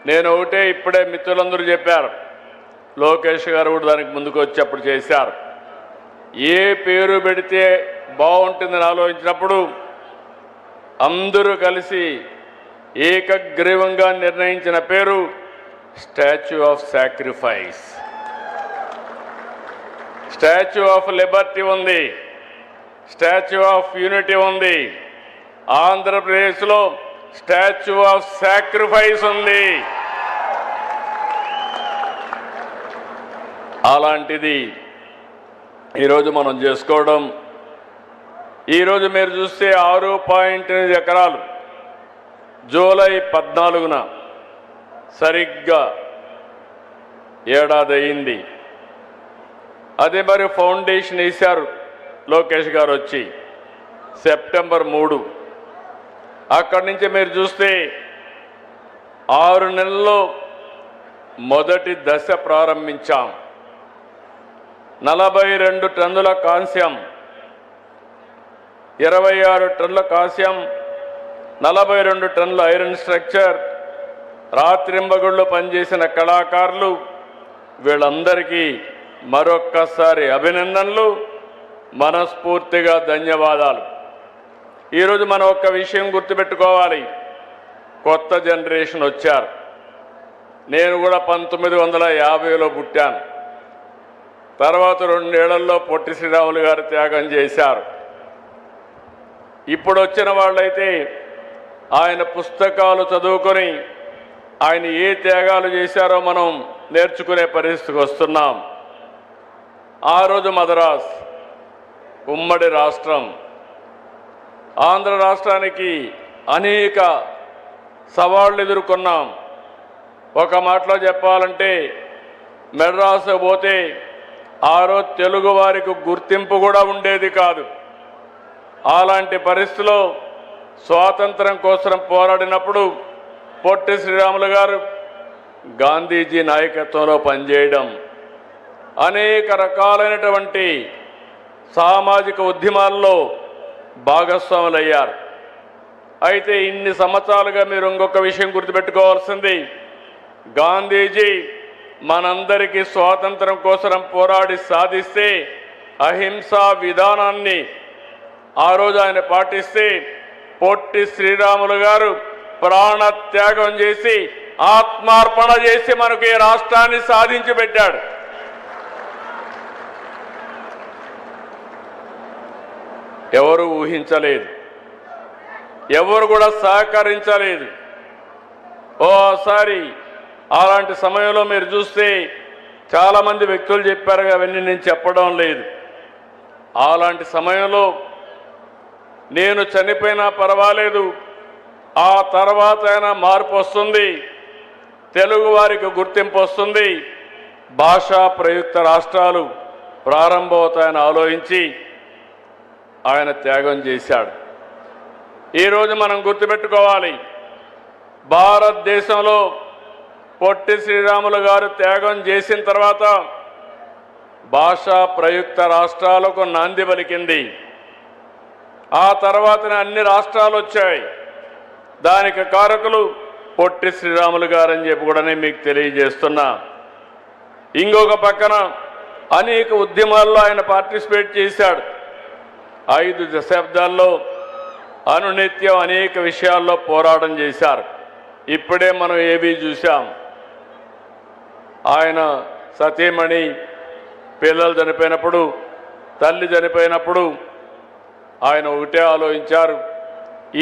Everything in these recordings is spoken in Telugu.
నేను ఒకటే ఇప్పుడే మిత్రులందరూ చెప్పారు, లోకేష్ గారు కూడా దానికి ముందుకు వచ్చి అప్పుడు చేశారు. ఏ పేరు పెడితే బాగుంటుందని ఆలోచించినప్పుడు అందరూ కలిసి ఏకగ్రీవంగా నిర్ణయించిన పేరు statue of sacrifice. Statue of Liberty ఉంది, స్టాచ్యూ ఆఫ్ యూనిటీ ఉంది, ఆంధ్రప్రదేశ్లో స్టాచ్యూ ఆఫ్ సాక్రిఫైస్ ఉంది. అలాంటిది ఈరోజు మనం చేసుకోవడం. ఈరోజు మీరు చూస్తే 6.8 ఎకరాలు జూలై 14న సరిగ్గా ఏడాది అయింది. అదే మరి ఫౌండేషన్ వేశారు లోకేష్ గారు వచ్చి సెప్టెంబర్ 3. అక్కడి నుంచి మీరు చూస్తే 6 నెలల్లో మొదటి దశ ప్రారంభించాం. 42 టన్నుల కాంస్యం, 26 టన్నుల కాంస్యం, 42 టన్నుల ఐరన్ స్ట్రక్చర్, రాత్రింబగుళ్ళు పనిచేసిన కళాకారులు వీళ్ళందరికీ మరొక్కసారి అభినందనలు, మనస్ఫూర్తిగా ధన్యవాదాలు. ఈరోజు మనం ఒక్క విషయం గుర్తుపెట్టుకోవాలి, కొత్త జనరేషన్ వచ్చారు. నేను కూడా 1950లో పుట్టాను. తర్వాత 2 ఏళ్లలో పొట్టి శ్రీరాములు గారు త్యాగం చేశారు. ఇప్పుడు వచ్చిన వాళ్ళైతే ఆయన పుస్తకాలు చదువుకొని ఆయన ఏ త్యాగాలు చేశారో మనం నేర్చుకునే పరిస్థితికి వస్తున్నాం. ఆ రోజు మద్రాస్ ఉమ్మడి రాష్ట్రం, ఆంధ్ర రాష్ట్రానికి అనేక సవాళ్లు ఎదుర్కొన్నాం. ఒక మాటలో చెప్పాలంటే మెడ్రాసు పోతే ఆ రోజు తెలుగు వారికి గుర్తింపు కూడా ఉండేది కాదు. అలాంటి పరిస్థితిలో స్వాతంత్రం కోసం పోరాడినప్పుడు పొట్టి శ్రీరాములు గారు గాంధీజీ నాయకత్వంలో పనిచేయడం, అనేక రకాలైనటువంటి సామాజిక ఉద్యమాల్లో భాగస్వాములయ్యారు. అయితే ఇన్ని సంవత్సరాలుగా మీరు ఇంకొక విషయం గుర్తుపెట్టుకోవాల్సింది, గాంధీజీ మనందరికీ స్వాతంత్రం కోసం పోరాడి సాధిస్తే అహింసా విధానాన్ని ఆ రోజు ఆయన పాటిస్తే పొట్టి శ్రీరాములు గారు ప్రాణత్యాగం చేసి ఆత్మార్పణ చేసి మనకు ఈ రాష్ట్రాన్ని సాధించి పెట్టాడు. ఎవరు ఊహించలేదు, ఎవరు కూడా సహకరించలేదు. ఓసారి అలాంటి సమయంలో మీరు చూస్తే చాలామంది వ్యక్తులు చెప్పారు, అవన్నీ నేను చెప్పడం లేదు. అలాంటి సమయంలో నేను చనిపోయినా పర్వాలేదు, ఆ తర్వాత అయినా మార్పు వస్తుంది, తెలుగు వారికి గుర్తింపు వస్తుంది, భాషా ప్రయుక్త రాష్ట్రాలు ప్రారంభమవుతాయని ఆలోచించి ఆయన త్యాగం చేశాడు. ఈరోజు మనం గుర్తుపెట్టుకోవాలి, భారతదేశంలో పొట్టి శ్రీరాములు గారు త్యాగం చేసిన తర్వాత భాషా ప్రయుక్త రాష్ట్రాలకు నాంది పలికింది. ఆ తర్వాతనే అన్ని రాష్ట్రాలు వచ్చాయి. దానికి కారకులు పొట్టి శ్రీరాములు గారని చెప్పి కూడా మీకు తెలియజేస్తున్నా. ఇంకొక పక్కన అనేక ఉద్యమాల్లో ఆయన పార్టిసిపేట్ చేశాడు. 5 దశాబ్దాల్లో అనునిత్యం అనేక విషయాల్లో పోరాటం చేశారు. ఇప్పుడే మనం ఏవి చూశాం, ఆయన సతీమణి పిల్లలు చనిపోయినప్పుడు, తల్లి చనిపోయినప్పుడు ఆయన ఒకటే ఆలోచించారు,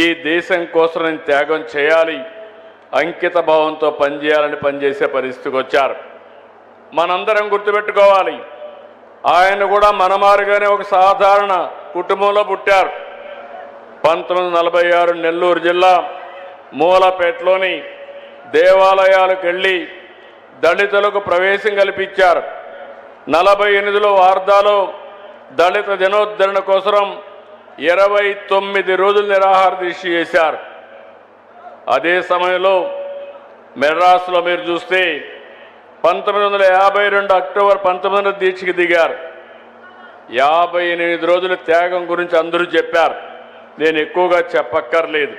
ఈ దేశం కోసం నేను త్యాగం చేయాలి, అంకిత భావంతో పనిచేయాలని పనిచేసే పరిస్థితికి వచ్చారు. మనందరం గుర్తుపెట్టుకోవాలి, ఆయన కూడా మనమారుగానే ఒక సాధారణ కుటుంబంలో పుట్టారు. 1946 నెల్లూరు జిల్లా మూలపేటలోని దేవాలయాలకు వెళ్ళి దళితులకు ప్రవేశం కల్పించారు. 48లో వార్దాలో దళిత దినోద్ధరణ కోసం 29 రోజులు నిరాహార దీక్ష చేశారు. అదే సమయంలో మెడ్రాస్లో మీరు చూస్తే 1952 అక్టోబర్ 19 దీక్షకి దిగారు. 58 రోజుల త్యాగం గురించి అందరూ చెప్పారు, నేను ఎక్కువగా చెప్పక్కర్లేదు.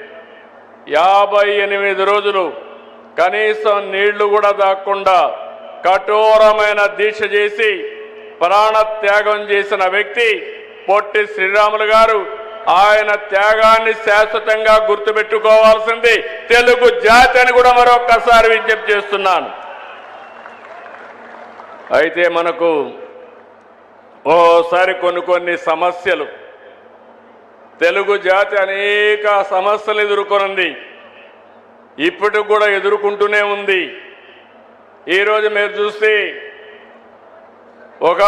58 రోజులు కనీసం నీళ్లు కూడా దాక్కుండా కఠోరమైన దీక్ష చేసి ప్రాణ త్యాగం చేసిన వ్యక్తి పొట్టి శ్రీరాములు గారు. ఆయన త్యాగాన్ని శాశ్వతంగా గుర్తుపెట్టుకోవాల్సింది తెలుగు జాతి అని కూడా మరొక్కసారి విజ్ఞప్తి చేస్తున్నాను. అయితే మనకు ఓసారి కొన్ని సమస్యలు, తెలుగు జాతి అనేక సమస్యలు ఎదుర్కొంది, ఇప్పటికి కూడా ఎదుర్కొంటూనే ఉంది. ఈరోజు మీరు చూస్తే ఒక